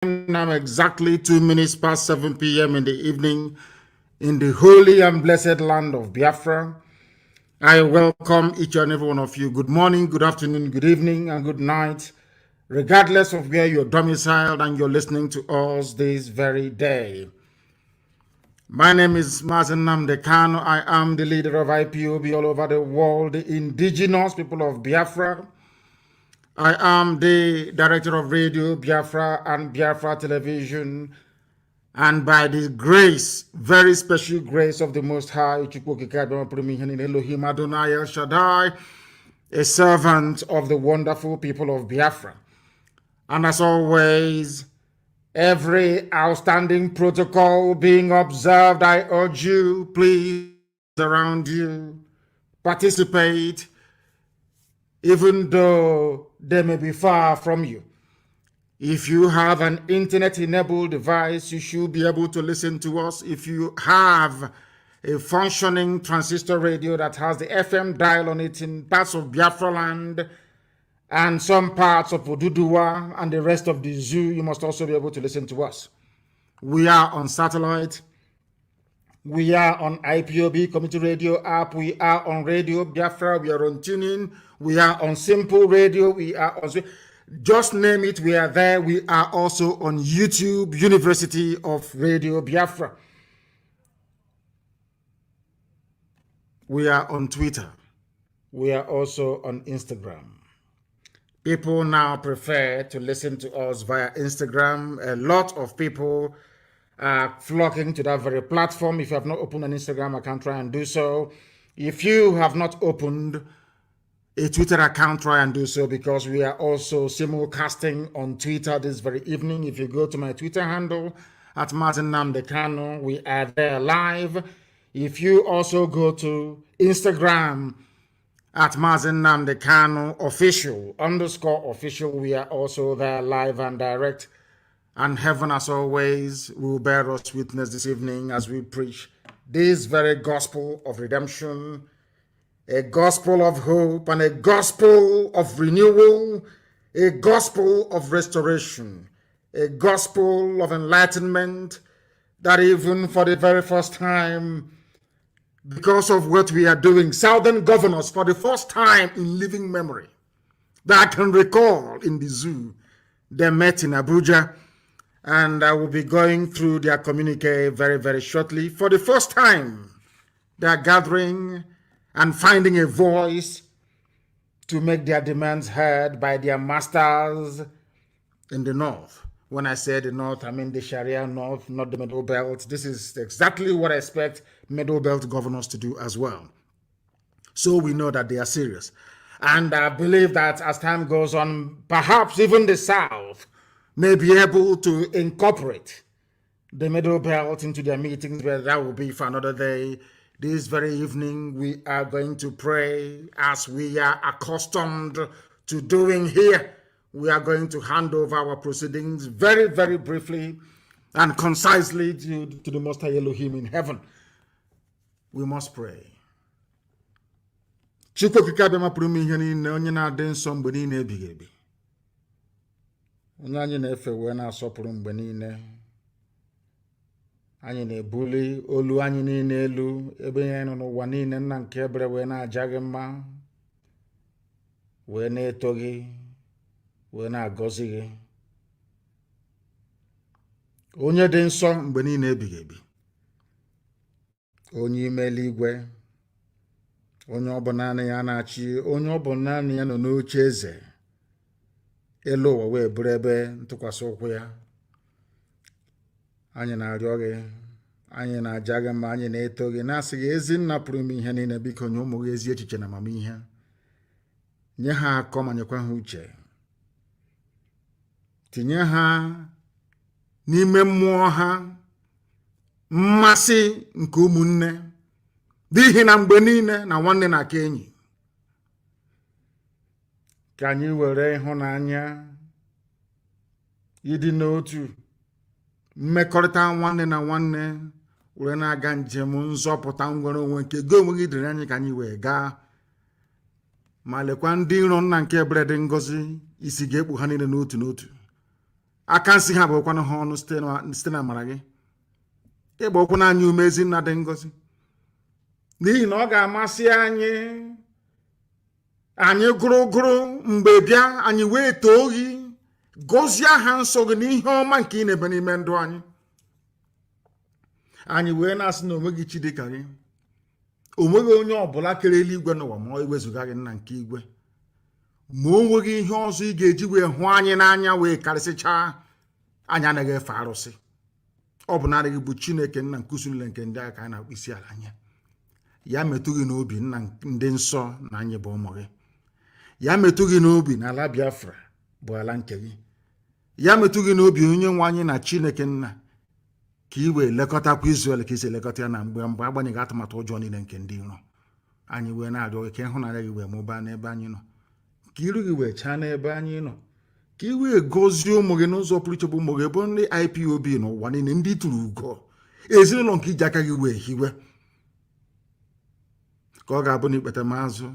Now exactly 2 minutes past 7 p.m. in the evening in the holy and blessed land of Biafra. I welcome each and every one of you. Good morning, good afternoon, good evening, and good night, regardless of where you're domiciled and you're listening to us this very day. My name is Mazi Nnamdi Kanu. I am the leader of IPOB all over the world, the indigenous people of Biafra. I am the director of Radio Biafra and Biafra Television, and by the grace, very special grace of the Most High, Elohim Adonai El Shaddai, a servant of the wonderful people of Biafra. And as always, every outstanding protocol being observed, I urge you, please, around you, participate, even though they may be far from you. If you have an internet-enabled device, you should be able to listen to us. If you have a functioning transistor radio that has the FM dial on it in parts of Biafra land and some parts of Oduduwa and the rest of the zoo, you must also be able to listen to us. We are on satellite. We are on IPOB Community Radio app. We are on Radio Biafra. We are on TuneIn. We are on Simple Radio. We are on... Just name it, we are there. We are also on YouTube, University of Radio Biafra. We are on Twitter. We are also on Instagram. People now prefer to listen to us via Instagram. A lot of people are flocking to that very platform. If you have not opened an Instagram account, try and do so. If you have not opened a Twitter account, try and do so, because we are also simulcasting on Twitter this very evening. If you go to my Twitter handle at Mazi Nnamdi Kanu, we are there live. If you also go to Instagram at Mazi Nnamdi Kanu _official, we are also there live and direct. And heaven, as always, will bear us witness this evening as we preach this very gospel of redemption, a gospel of hope, and a gospel of renewal, a gospel of restoration, a gospel of enlightenment, that even for the very first time, because of what we are doing, Southern governors, for the first time in living memory, that I can recall in the zoo, they met in Abuja, and I will be going through their communique very, very shortly. For the first time, they are gathering and finding a voice to make their demands heard by their masters in the north. When I say the north, I mean the Sharia north, not the Middle Belt. This is exactly what I expect Middle Belt governors to do as well. So we know that they are serious. And I believe that as time goes on, perhaps even the south may be able to incorporate the Middle Belt into their meetings, but that will be for another day. This very evening, we are going to pray as we are accustomed to doing here. We are going to hand over our proceedings very, very briefly and concisely to the Most High Elohim in heaven. We must pray. Chukwu okike abịa mapụrụ m ihe niile, onye na-adị nsọ mgbe niile ebighị ebi, onye anyị na-efe wee na-asọpụrụ mgbe niile. Anyị na-ebuli olu anyị niile elu ebe ihe nọ n'ụwa niile, nna nke ebere, wee na-aja gị mma, wee na-eto gị, wee na-agọzi gị. Onye dị nsọ mgbe niile ebighị ebi, onye ime eluigwe, onye ọ bụ naanị ya na-achị, onye ọ bụ naanị ya nọ n'oche eze elu ụwa wee bụrụ ebe ntụkwasị ụkwụ ya. Anyị na-arịọ gị, anyị na-aja gị mma, anyị na-eto gị, na-asị gị, ezi nna pụrụ ime ihe niile, biko nye ụmụ gị ezi echiche na amamihe, nye ha akọ ma nyekwa ha uche, tinye ha n'ime mmụọ ha mmasị nke ụmụnne, n'ihi na mgbe niile na nwanne na-aka enyi. Ka anyị were ịhụnanya, ịdị n'otu, mmekọrịta nwanne na nwanne were na-aga njem nzọpụta nwere onwe nke gị onwe gị dịrị anyị, ka anyị wee gaa. Ma lekwa ndị iro nna nke ebere dị ngọzi, isi ga-ekpu ha niile n'otu n'otu. aka nsị ha bụ okwana ha ọnụ site na amara gị. Ịgba okwu na anyị ume ezi nna dị ngọzi. N'ihi na ọ ga-amasị anyị gụrụ mgbe bịa anyị wee too gị, gọzie aha nsọ gị n'ihe ọma nke ị na-eme n'ime ndụ anyị. Anyị wee na-asị na onweghị chi dị ka gị. Onweghị onye ọbụla kere eluigwe n'ụwa ma ọ ewezuga gị nna nke igwe. Ma o nweghị ihe ọzọ ị ga-eji wee hụ anyị n'anya wee karịsịchaa anyị anaghị efe arụsị. Ọ bụ naanị gị bụ Chineke nna nke usu niile nke ndị agha ka anyị na-akpụ isi ala anya. Ya metụ gị n'obi nna ndị nsọ na anyị bụ ụmụ gị. Ya metụ gị n'obi na ala Biafra bụ ala nke gị. Ya metụ gị n'obi onye nwe anyị na Chineke nna ka ị wee lekọtakwa Izrel ka isi elekọta ya na mgbe agbanyeghị atụmatụ ụjọ niile nke ndị iro. Anyị wee na-arịọ gị ka ịhụnanya gị wee mụbaa n'ebe anyị nọ, ka iru gị wee chaa n'ebe anyị nọ, ka ị wee gọzie ụmụ gị n'ụzọ pụrụ iche bụ ụmụ gị bụ ndị IPOB n'ụwa niile, ndị tụrụ ugo, ezinụlọ nke iji aka gị wee hiwe. Ka ọ ga-abụ na ikpete m azụ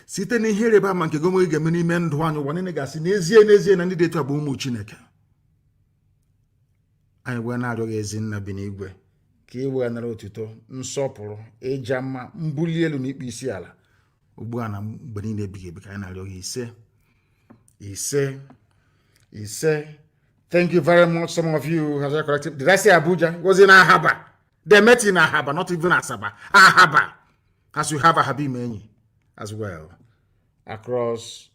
site n'ihe ịrịba ama nke gị ga-eme n'ime ndụ anyị, ụwa niile ga-asị n'ezie na ndị dị etu a bụ ụmụ Chineke. Anyị wee na-arịọ gị ezi nna bi n'igwe ka ị wee nara otuto, nsọpụrụ, ịja mma, mbuli elu na ikpe isi ala ugbu a na mgbe niile ebighị ebi. Ka anyị na-arịọ gị ise. Thank you very much. Some of you have corrected. Did I say Abuja? It was in Ahaba. They met in Ahaba, not even Asaba. Ahaba. As we have Ahabimenyi as well. Across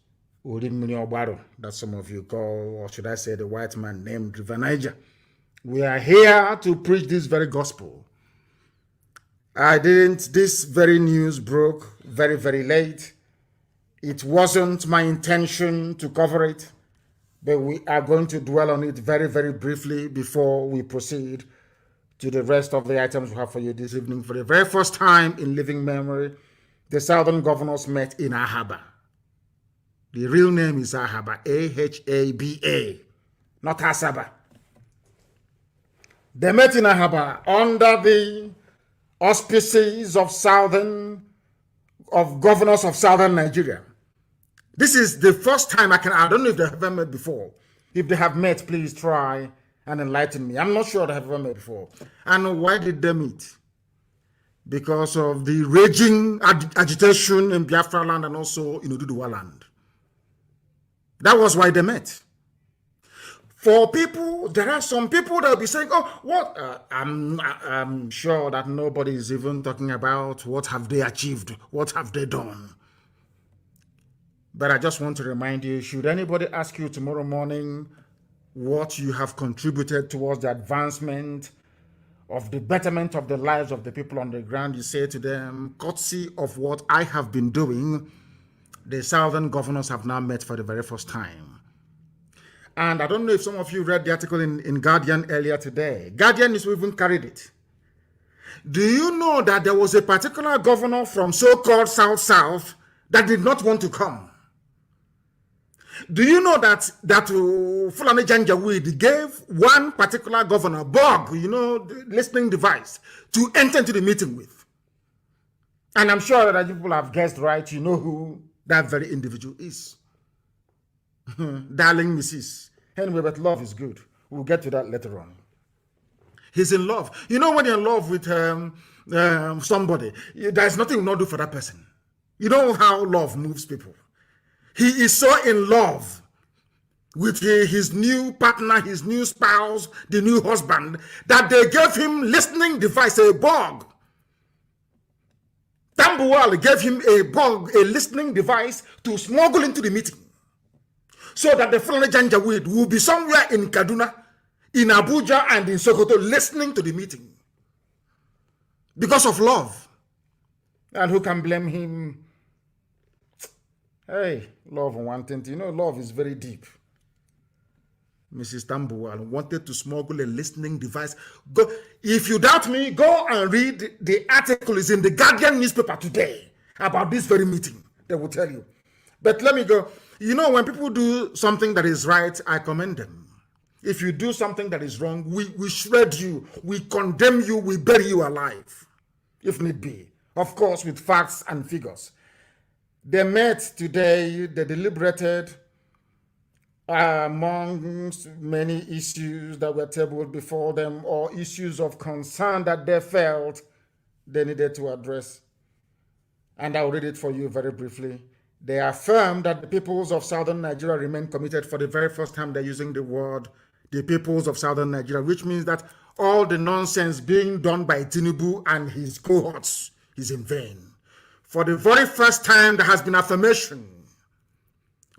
Urimuni Obaro, that some of you call, or should I say the white man named River Niger. We are here to preach this very gospel. This very news broke very, very late. It wasn't my intention to cover it, but we are going to dwell on it very, very briefly before we proceed to the rest of the items we have for you this evening. For the very first time in living memory, the Southern governors met in Ahaba. The real name is Ahaba, A-H-A-B-A, not Asaba. They met in Ahaba under the auspices of governors of Southern Nigeria. This is the first time I don't know if they have ever met before. If they have met, please try and enlighten me. I'm not sure they have ever met before. And why did they meet? Because of the raging agitation in Biafra land and also in Oduduwa land. That was why they met. For people, there are some people that will be saying, oh, what? I'm sure that nobody is even talking about what have they achieved, what have they done. But I just want to remind you, should anybody ask you tomorrow morning what you have contributed towards the advancement of the betterment of the lives of the people on the ground, you say to them, courtesy of what I have been doing, the Southern governors have now met for the very first time. And I don't know if some of you read the article in Guardian earlier today. Guardian is even carried it. Do you know that there was a particular governor from so-called South that did not want to come? Do you know that Fulani Janjaweed gave one particular governor, Bog, the listening device, to enter into the meeting with? And I'm sure that you people have guessed right. You know who that very individual is. Darling Mrs. Anyway, but love is good. We'll get to that later on. He's in love. You know when you're in love with somebody, there's nothing you not do for that person. You know how love moves people. He is so in love with his new partner, his new spouse, the new husband, that they gave him listening device, a bug. Tambuwal gave him a listening device to smuggle into the meeting. So that the Fulani Janjaweed will be somewhere in Kaduna, in Abuja, and in Sokoto listening to the meeting. Because of love. And who can blame him? Hey, love and one thing. Love is very deep. Mrs. Tambuwal wanted to smuggle a listening device. Go, if you doubt me, go and read the article. Is in the Guardian newspaper today about this very meeting. They will tell you. But let me go. When people do something that is right, I commend them. If you do something that is wrong, we shred you, we condemn you, we bury you alive, if need be. Of course, with facts and figures. They met today, they deliberated amongst many issues that were tabled before them or issues of concern that they felt they needed to address. And I'll read it for you very briefly. They affirm that the peoples of southern Nigeria remain committed. For the very first time, they're using the word the peoples of southern Nigeria, which means that all the nonsense being done by Tinubu and his cohorts is in vain. For the very first time, there has been affirmation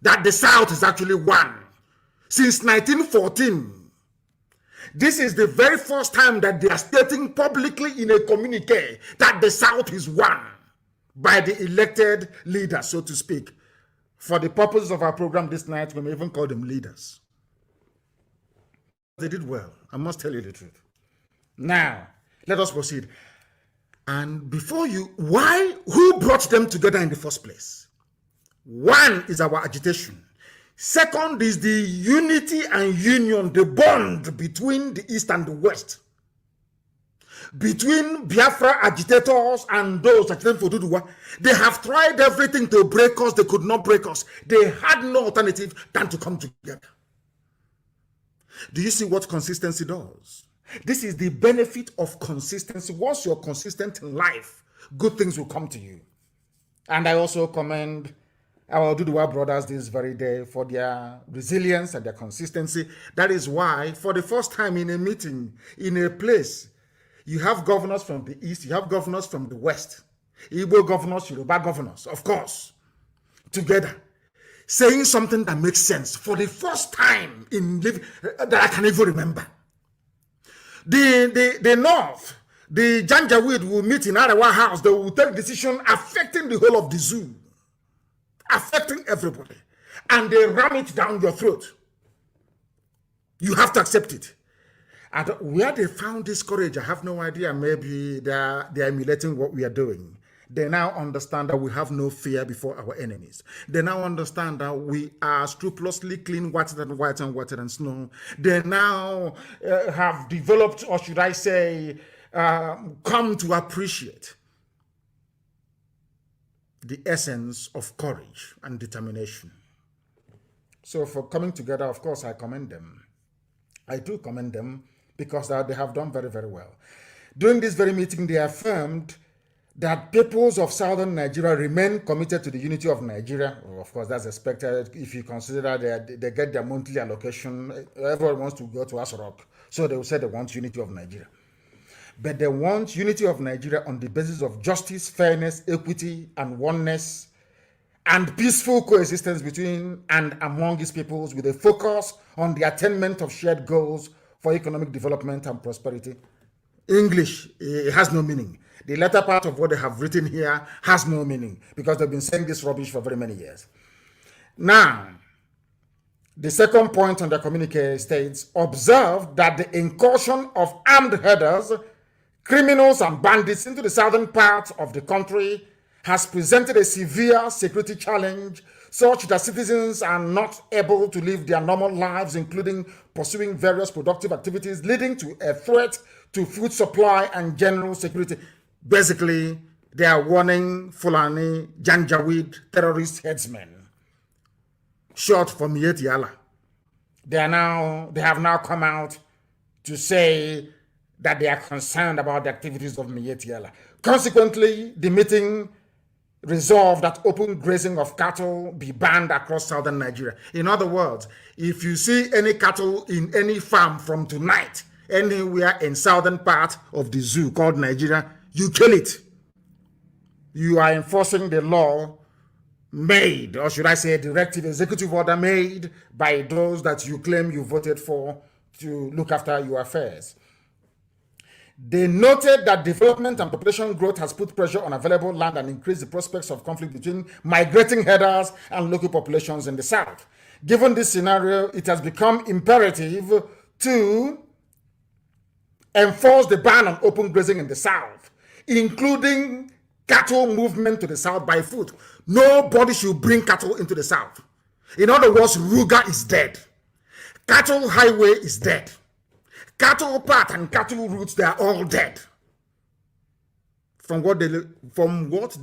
that the South is actually one. Since 1914, this is the very first time that they are stating publicly in a communique that the South is one by the elected leaders, so to speak. For the purposes of our program this night, we may even call them leaders. They did well, I must tell you the truth. Now, let us proceed. And before you, who brought them together in the first place? One is our agitation. Second is the unity and union, the bond between the East and the West. Between Biafra agitators and those agitating for Duduwa. They have tried everything to break us. They could not break us. They had no alternative than to come together. Do you see what consistency does? This is the benefit of consistency. Once you're consistent in life, good things will come to you. And I also commend our Duduwa brothers this very day for their resilience and their consistency. That is why, for the first time in a meeting, in a place, you have governors from the East, you have governors from the West, Igbo governors, Yoruba governors, of course, together, saying something that makes sense for the first time in that I can even remember. The North, the Janjaweed will meet in Arawa House. They will take decision affecting the whole of the zoo, affecting everybody, and they ram it down your throat. You have to accept it. And where they found this courage, I have no idea. Maybe they are emulating what we are doing. They now understand that we have no fear before our enemies. They now understand that we are scrupulously clean, whiter than white and whiter than snow. They now have developed, or should I say, come to appreciate the essence of courage and determination. So for coming together, of course, I commend them. I do commend them because they have done very, very well. During this very meeting, they affirmed that peoples of southern Nigeria remain committed to the unity of Nigeria. Well, of course, that's expected if you consider that they get their monthly allocation. Everyone wants to go to Asarok, so they will say they want unity of Nigeria. But they want unity of Nigeria on the basis of justice, fairness, equity, and oneness, and peaceful coexistence between and among these peoples with a focus on the attainment of shared goals for economic development and prosperity. English, it has no meaning. The latter part of what they have written here has no meaning because they've been saying this rubbish for very many years. Now, the second point on the communique states, observe that the incursion of armed herders, criminals and bandits into the southern part of the country has presented a severe security challenge such that citizens are not able to live their normal lives, including pursuing various productive activities, leading to a threat to food supply and general security. Basically, they are warning Fulani, Janjaweed, terrorist headsmen, short for Mieti Allah. They have now come out to say that they are concerned about the activities of Mieti Allah. Consequently, the meeting resolved that open grazing of cattle be banned across southern Nigeria. In other words, if you see any cattle in any farm from tonight, anywhere in southern part of the zoo called Nigeria, you kill it. You are enforcing the law made, or should I say a directive, executive order made by those that you claim you voted for to look after your affairs. They noted that development and population growth has put pressure on available land and increased the prospects of conflict between migrating herders and local populations in the south. Given this scenario, it has become imperative to enforce the ban on open grazing in the south, including cattle movement to the south by foot. Nobody should bring cattle into the south. In other words, Ruga is dead. Cattle highway is dead. Cattle path and cattle routes, they are all dead. From what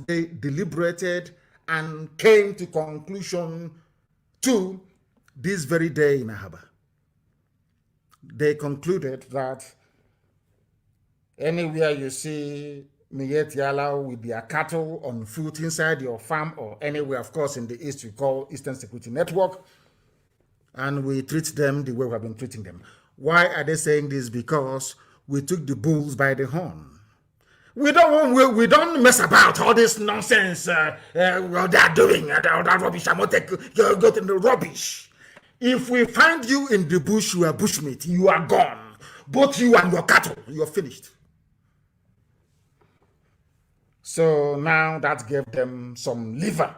they deliberated and came to conclusion to this very day in Ahaba, they concluded that anywhere you see Miet Yala with their cattle on foot inside your farm or anywhere, of course, in the East, we call Eastern Security Network, and we treat them the way we have been treating them. Why are they saying this? Because we took the bulls by the horn. We don't mess about all this nonsense what they're doing, that rubbish. I'm not go to the rubbish. If we find you in the bush, you are bushmeat, you are gone. Both you and your cattle, you're finished. So now that gave them some liver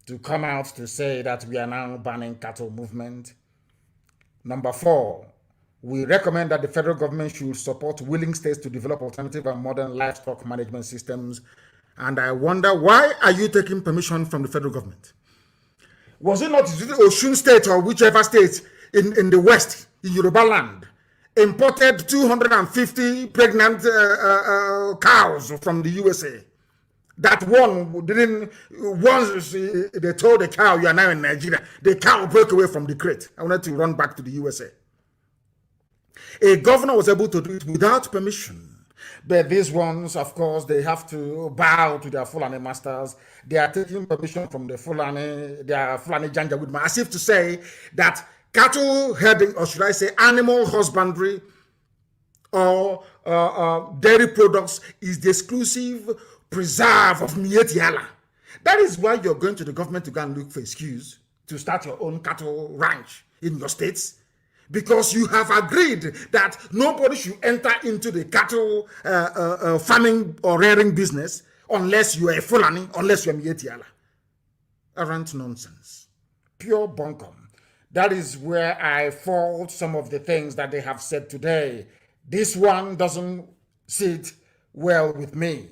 to come out to say that we are now banning cattle movement. Number 4, we recommend that the federal government should support willing states to develop alternative and modern livestock management systems. And I wonder, why are you taking permission from the federal government? Was it not Osun State or whichever state in the West, in Yoruba land, imported 250 pregnant cows from the USA? That one didn't, once they told the cow, you are now in Nigeria, the cow broke away from the crate. I wanted to run back to the USA. A governor was able to do it without permission. But these ones, of course, they have to bow to their Fulani masters. They are taking permission from the Fulani, their Fulani Janjaweed, as if to say that cattle herding, or should I say animal husbandry or dairy products is the exclusive preserve of Miet Yala. That is why you're going to the government to go and look for excuse to start your own cattle ranch in your states. Because you have agreed that nobody should enter into the cattle farming or rearing business unless you are a Fulani, unless you are Miet Yala. Arrant nonsense. Pure bunkum. That is where I fault some of the things that they have said today. This one doesn't sit well with me.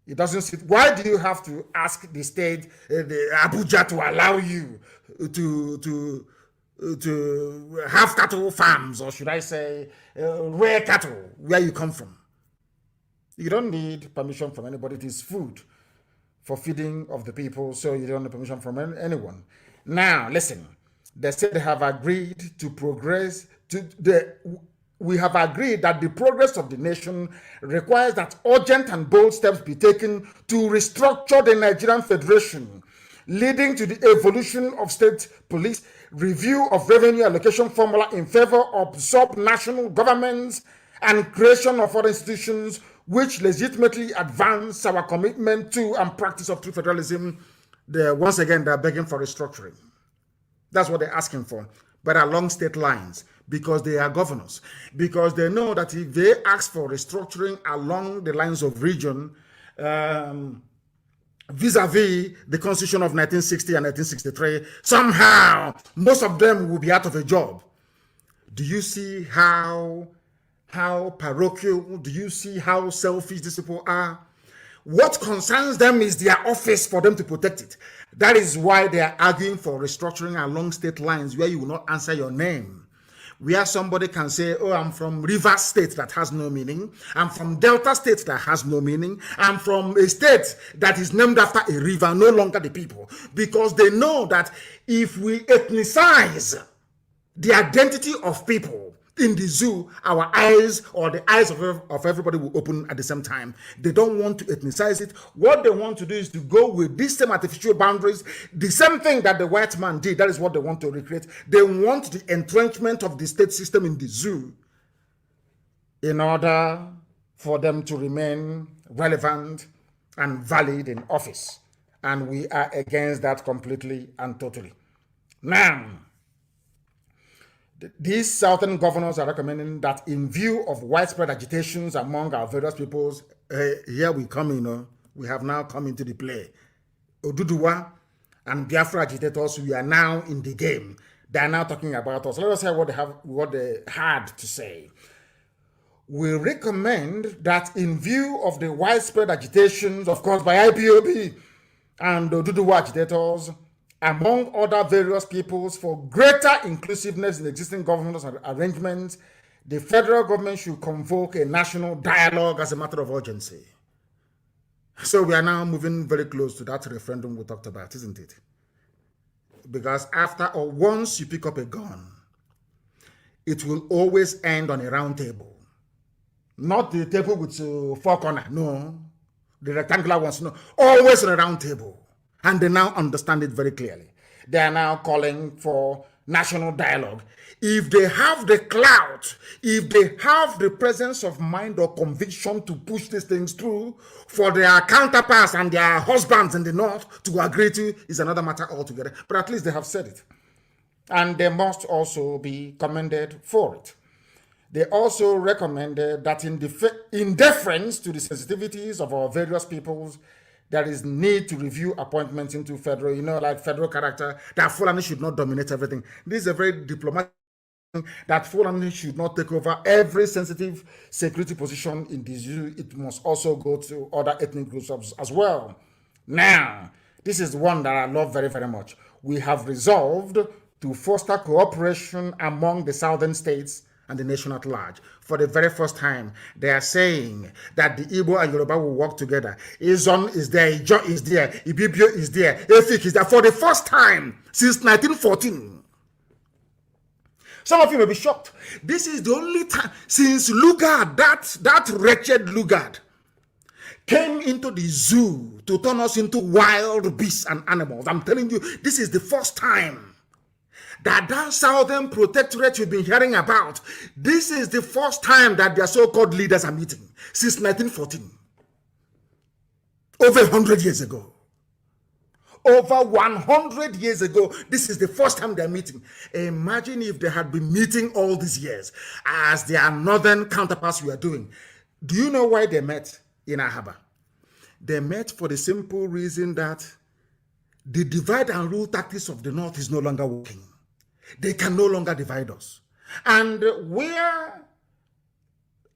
It doesn't sit. Why do you have to ask the state, the Abuja, to allow you to have cattle farms, or should I say rare cattle, where you come from? You don't need permission from anybody. It is food for feeding of the people, so you don't need permission from anyone. Now, listen, they said they have agreed to progress we have agreed that the progress of the nation requires that urgent and bold steps be taken to restructure the Nigerian Federation, leading to the evolution of state police, review of revenue allocation formula in favor of sub-national governments, and creation of other institutions which legitimately advance our commitment to and practice of true federalism. Once again, they're begging for restructuring. That's what they're asking for, but along state lines, because they are governors, because they know that if they ask for restructuring along the lines of region, vis-a-vis the Constitution of 1960 and 1963, somehow most of them will be out of a job. Do you see how parochial, do you see how selfish these people are? What concerns them is their office for them to protect it. That is why they are arguing for restructuring along state lines where you will not answer your name. Where somebody can say, oh, I'm from Rivers State, that has no meaning. I'm from Delta State, that has no meaning. I'm from a state that is named after a river, no longer the people. Because they know that if we ethnicize the identity of people in the zoo, our eyes, or the eyes of everybody, will open at the same time. They don't want to ethnicize it. What they want to do is to go with these same artificial boundaries, the same thing that the white man did. That is what they want to recreate. They want the entrenchment of the state system in the zoo in order for them to remain relevant and valid in office. And we are against that completely and totally. Now, these southern governors are recommending that in view of widespread agitations among our various peoples, here we come in, we have now come into the play. Oduduwa and Biafra agitators, we are now in the game. They are now talking about us. Let us hear what they had to say. We recommend that in view of the widespread agitations, of course, by IPOB and Oduduwa agitators, among other various peoples, for greater inclusiveness in existing government arrangements, the federal government should convoke a national dialogue as a matter of urgency. So we are now moving very close to that referendum we talked about, isn't it? because after or once you pick up a gun, it will always end on a round table. Not the table with four corners, no. The rectangular ones, no. Always on a round table. And they now understand it very clearly. They are now calling for national dialogue. If they have the clout, if they have the presence of mind or conviction to push these things through, for their counterparts and their husbands in the north to agree to, is another matter altogether. But at least they have said it. And they must also be commended for it. They also recommended that in deference to the sensitivities of our various peoples, there is need to review appointments into federal, like federal character, that Fulani should not dominate everything. This is a very diplomatic thing, that Fulani should not take over every sensitive security position in this. It must also go to other ethnic groups as well. Now, this is one that I love very, very much. We have resolved to foster cooperation among the southern states and the nation at large. For the very first time, they are saying that the Igbo and Yoruba will work together. Izon is there, Ijo is there, Ibibio is there, Efik is there. For the first time since 1914. Some of you may be shocked. This is the only time since Lugard, that wretched Lugard, came into the zoo to turn us into wild beasts and animals. I'm telling you, this is the first time that southern protectorate you've been hearing about, this is the first time that their so-called leaders are meeting since 1914. Over 100 years ago. Over 100 years ago, this is the first time they're meeting. Imagine if they had been meeting all these years as their northern counterparts were doing. Do you know why they met in Ahaba? They met for the simple reason that the divide and rule tactics of the north is no longer working. They can no longer divide us. And where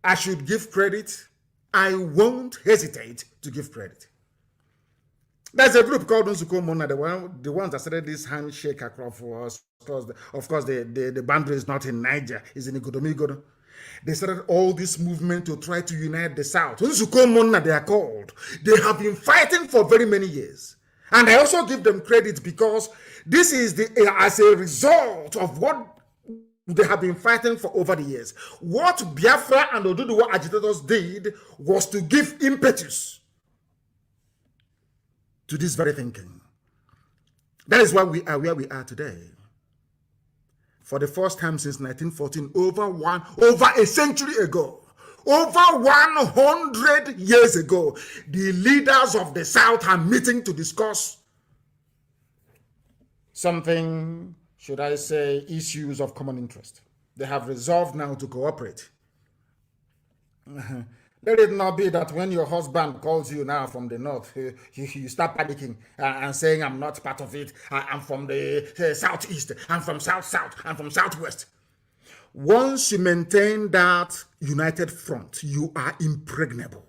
I should give credit, I won't hesitate to give credit. There's a group called Nzuko Mona, the ones that started this handshake across for us. Of course, the boundary is not in Niger, it's in Igodomigodo. They started all this movement to try to unite the South. Nzuko Mona, they are called. They have been fighting for very many years. And I also give them credit because this is as a result of what they have been fighting for over the years. What Biafra and Oduduwa agitators did was to give impetus to this very thinking. That is why we are where we are today. For the first time since 1914, over a century ago, over 100 years ago, the leaders of the South are meeting to discuss something, should I say, issues of common interest. They have resolved now to cooperate. Let it not be that when your husband calls you now from the north, you start panicking and saying, I'm not part of it. I'm from the southeast. I'm from south. I'm from southwest. Once you maintain that united front, you are impregnable.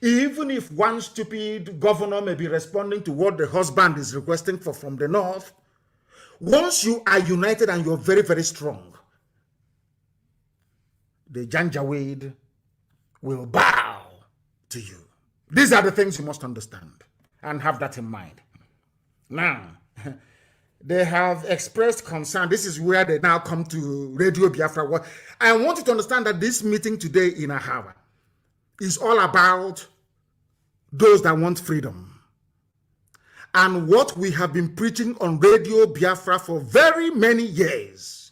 Even if one stupid governor may be responding to what the husband is requesting from the north, once you are united and you're very, very strong, the Janjaweed will bow to you. These are the things you must understand and have that in mind. Now, they have expressed concern. This is where they now come to Radio Biafra. I want you to understand that this meeting today in Ahava is all about those that want freedom. And what we have been preaching on Radio Biafra for very many years,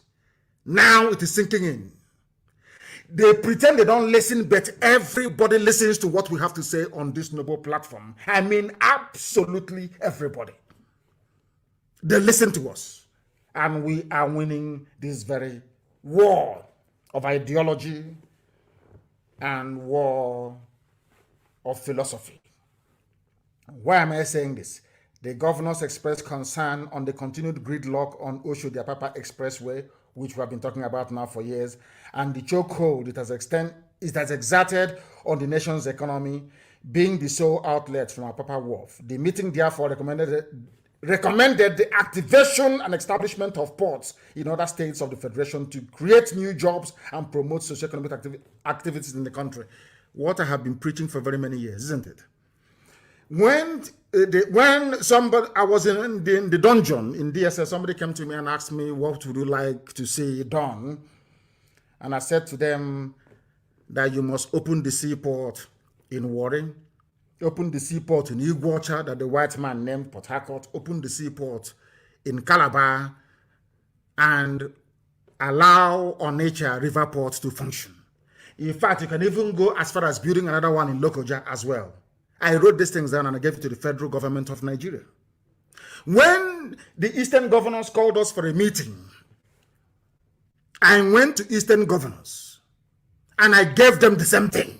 now it is sinking in. They pretend they don't listen, but everybody listens to what we have to say on this noble platform. I mean, absolutely everybody. They listen to us. And we are winning this very war of ideology and war of philosophy. Why am I saying this? The governors expressed concern on the continued gridlock on Oshodi-Apapa Expressway, which we have been talking about now for years, and the chokehold it has exerted on the nation's economy, being the sole outlet from Apapa Wharf. The meeting therefore recommended the activation and establishment of ports in other states of the Federation to create new jobs and promote socioeconomic activities in the country. What I have been preaching for very many years, isn't it? When somebody, I was in the dungeon in DSS, somebody came to me and asked me, what would you like to see done? And I said to them that you must open the seaport in Warren, open the seaport in Iguacha that the white man named Port Harcourt, open the seaport in Calabar, and allow Onitsha River Port to function. In fact, you can even go as far as building another one in Lokoja as well. I wrote these things down and I gave it to the federal government of Nigeria. When the Eastern governors called us for a meeting, I went to Eastern governors and I gave them the same thing.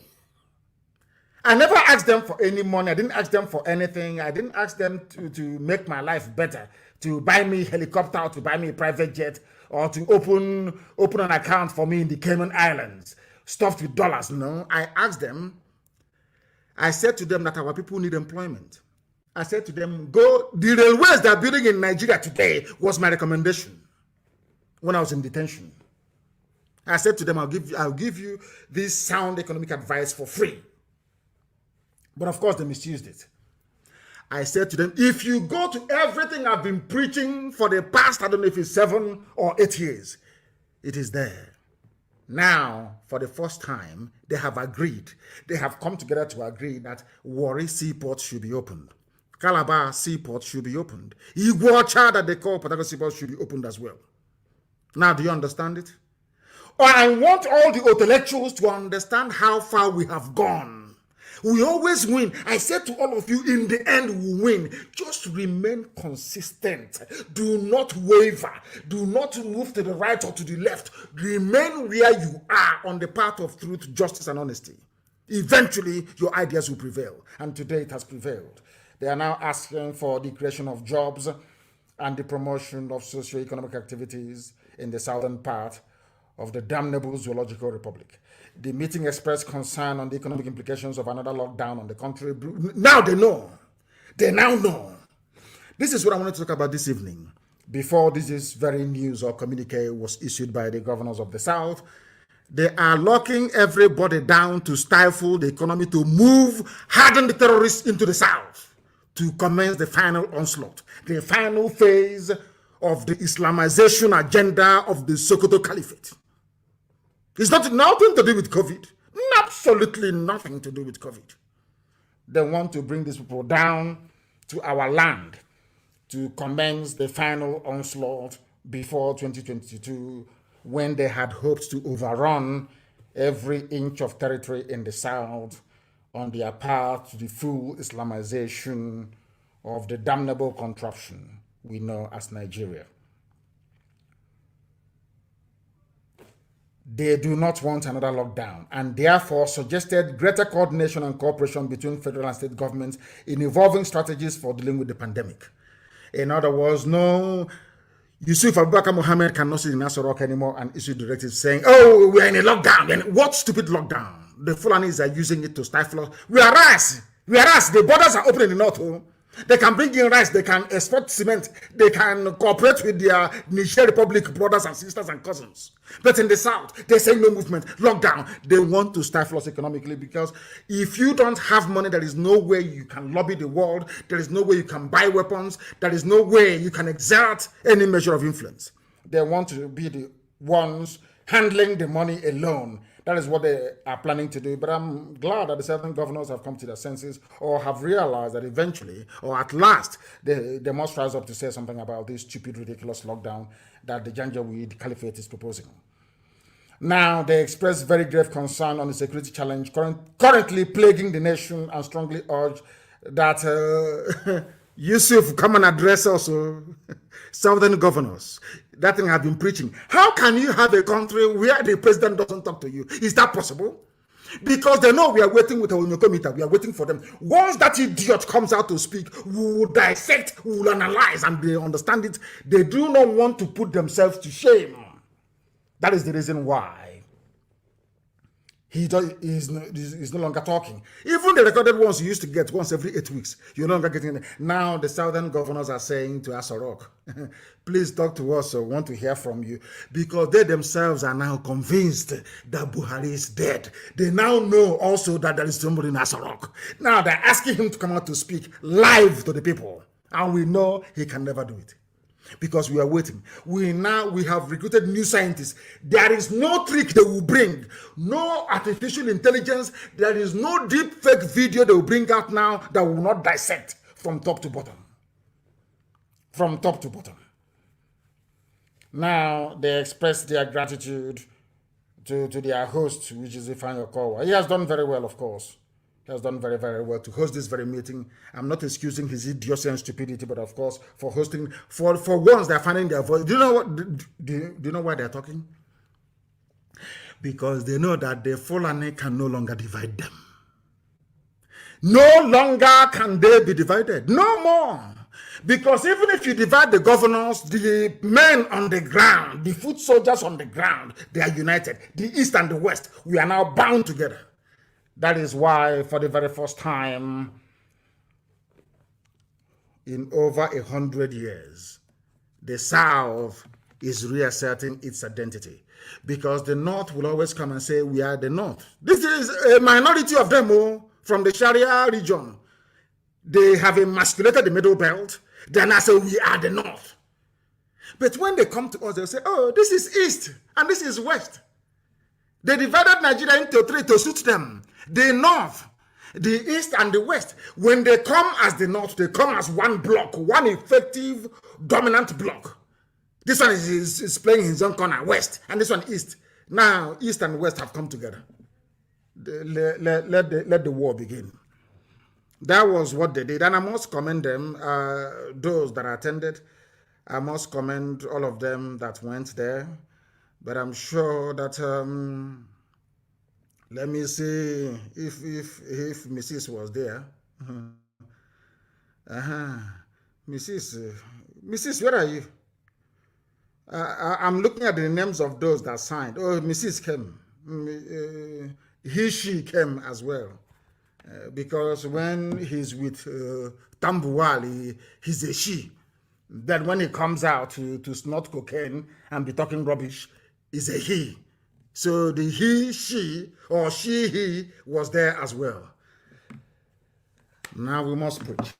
I never asked them for any money. I didn't ask them for anything. I didn't ask them to make my life better, to buy me a helicopter, or to buy me a private jet, or to open an account for me in the Cayman Islands, stuffed with dollars. No, I asked them, I said to them that our people need employment. I said to them, go, the railways they're building in Nigeria today was my recommendation when I was in detention. I said to them, I'll give you this sound economic advice for free. But of course, they misused it. I said to them, if you go to everything I've been preaching for the past, I don't know if it's 7 or 8 years, it is there. Now, for the first time, they have agreed. They have come together to agree that Warri Seaport should be opened. Calabar Seaport should be opened. Iguacha, that they call Port Harcourt Seaport, should be opened as well. Now, do you understand it? Or I want all the intellectuals to understand how far we have gone. We always win. I said to all of you, in the end, we win. Just remain consistent. Do not waver. Do not move to the right or to the left. Remain where you are on the path of truth, justice, and honesty. Eventually, your ideas will prevail. And today it has prevailed. They are now asking for the creation of jobs and the promotion of socio-economic activities in the southern part of the damnable Zoological Republic. The meeting expressed concern on the economic implications of another lockdown on the country. Now they know. They now know. This is what I wanted to talk about this evening. Before this very news or communique was issued by the governors of the South, they are locking everybody down to stifle the economy, to move, harden the terrorists into the South, to commence the final onslaught, the final phase of the Islamization agenda of the Sokoto Caliphate. It's nothing to do with COVID. Absolutely nothing to do with COVID. They want to bring these people down to our land to commence the final onslaught before 2022, when they had hoped to overrun every inch of territory in the South on their path to the full Islamization of the damnable contraption we know as Nigeria. They do not want another lockdown, and therefore suggested greater coordination and cooperation between federal and state governments in evolving strategies for dealing with the pandemic. In other words, no, Yusuf Abubakar Mohammed cannot sit in Aso Rock anymore and issue directives saying, oh, we're in a lockdown. And what stupid lockdown? The Fulanis are using it to stifle us. Whereas the borders are open in the north. Oh. They can bring in rice, they can export cement, they can cooperate with their Niger Republic brothers and sisters and cousins. But in the South, they say no movement, lockdown. They want to stifle us economically, because if you don't have money, there is no way you can lobby the world, there is no way you can buy weapons, there is no way you can exert any measure of influence. They want to be the ones handling the money alone. That is what they are planning to do. But I'm glad that the 7 governors have come to their senses, or have realized that eventually, or at last, they must rise up to say something about this stupid, ridiculous lockdown that the Janjaweed Caliphate is proposing. Now, they express very grave concern on the security challenge currently plaguing the nation, and strongly urge that Yusuf come and address also southern governors. That thing I've been preaching. How can you have a country where the president doesn't talk to you? Is that possible? Because they know we are waiting with our Uniokomita. We are waiting for them. Once that idiot comes out to speak, we will dissect, we will analyze, and they understand it. They do not want to put themselves to shame. That is the reason why He's no longer talking. Even the recorded ones you used to get once every 8 weeks, you're no longer getting it. Now the southern governors are saying to Asorok, please talk to us, so we want to hear from you. Because they themselves are now convinced that Buhari is dead. They now know also that there is somebody in Asorok. Now they're asking him to come out to speak live to the people. And we know he can never do it. Because we are waiting. We have recruited new scientists. There is no trick they will bring, no artificial intelligence. There is no deep fake video they will bring out now that will not dissect from top to bottom. From top to bottom. Now they express their gratitude to their host, which is Ifeanyi Okowa. He has done very well, of course. He has done very, very well to host this very meeting. I'm not excusing his idiocy and stupidity, but of course, for hosting, for once, they're finding their voice. Do you know what? Do you know why they're talking? Because they know that the Fulani can no longer divide them. No longer can they be divided. No more. Because even if you divide the governors, the men on the ground, the foot soldiers on the ground, they are united. The East and the West, we are now bound together. That is why, for the very first time in over 100 years, the South is reasserting its identity. Because the North will always come and say, we are the North. This is a minority of them from the Sharia region. They have emasculated the Middle Belt. They now say, we are the North. But when they come to us, they'll say, oh, this is East and this is West. They divided Nigeria into three to suit them. The North, the East, and the West. When they come as the North, they come as one block, one effective, dominant block. This one is playing his own corner, West, and this one East. Now, East and West have come together. Let the war begin. That was what they did, and I must commend them, those that attended. I must commend all of them that went there. But I'm sure that, let me see if Mrs. was there. Mrs., where are you? I'm looking at the names of those that signed. Oh, Mrs. came. She came as well. Because when he's with Tambuwal, he's a she. Then when he comes out to snort cocaine and be talking rubbish, is a he. So the he, she, or she, he was there as well. Now we must preach.